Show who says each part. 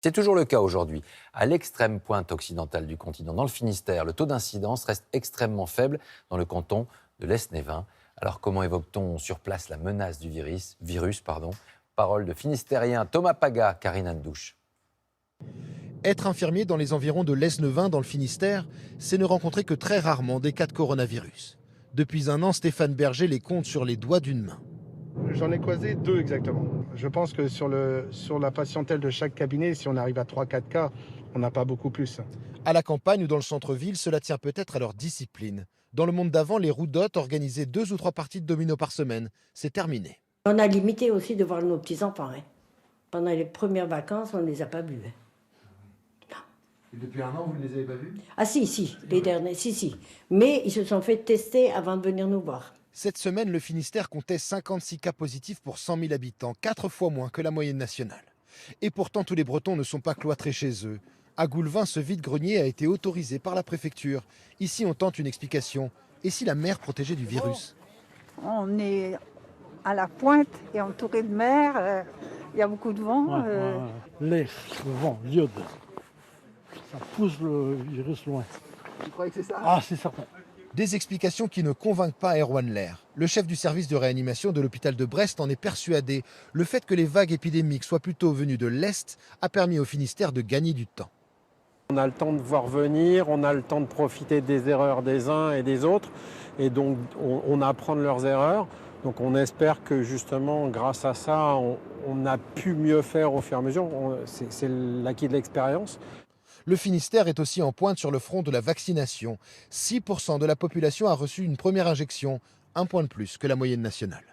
Speaker 1: C'est toujours le cas aujourd'hui. À l'extrême pointe occidentale du continent, dans le Finistère, le taux d'incidence reste extrêmement faible dans le canton de l'Esnévin. Alors comment évoque-t-on sur place la menace du virus. Parole de Finistérien Thomas Paga, Karine Andouche.
Speaker 2: Être infirmier dans les environs de l'Esnévin, dans le Finistère, c'est ne rencontrer que très rarement des cas de coronavirus. Depuis un an, Stéphane Berger les compte sur les doigts d'une main.
Speaker 3: J'en ai croisé 2 exactement. Je pense que sur la patientèle de chaque cabinet, si on arrive à 3-4 cas, on n'a pas beaucoup plus.
Speaker 2: À la campagne ou dans le centre-ville, cela tient peut-être à leur discipline. Dans le monde d'avant, les roudottes organisaient 2 ou 3 parties de domino par semaine. C'est terminé.
Speaker 4: On a limité aussi de voir nos petits-enfants. Pendant les premières vacances, on ne les a pas vus.
Speaker 2: Et depuis un an, vous ne les avez pas vus?
Speaker 4: Ah si, les derniers, si. Mais ils se sont fait tester avant de venir nous voir.
Speaker 2: Cette semaine, le Finistère comptait 56 cas positifs pour 100 000 habitants, 4 fois moins que la moyenne nationale. Et pourtant, tous les Bretons ne sont pas cloîtrés chez eux. À Goulvin, ce vide-grenier a été autorisé par la préfecture. Ici, on tente une explication. Et si la mer protégeait du virus?
Speaker 5: On est à la pointe et entouré de mer. Il y a beaucoup de vent.
Speaker 6: L'air, le vent, l'iode, ça pousse le virus loin.
Speaker 3: Vous croyez que c'est ça?
Speaker 6: Ah, c'est certain.
Speaker 2: Des explications qui ne convainquent pas Erwan Lair. Le chef du service de réanimation de l'hôpital de Brest en est persuadé. Le fait que les vagues épidémiques soient plutôt venues de l'Est a permis au Finistère de gagner du temps.
Speaker 7: On a le temps de voir venir, on a le temps de profiter des erreurs des uns et des autres, et donc on apprend de leurs erreurs. Donc on espère que justement, grâce à ça, on a pu mieux faire au fur et à mesure. C'est l'acquis de l'expérience.
Speaker 2: Le Finistère est aussi en pointe sur le front de la vaccination. 6% de la population a reçu une première injection, un point de plus que la moyenne nationale.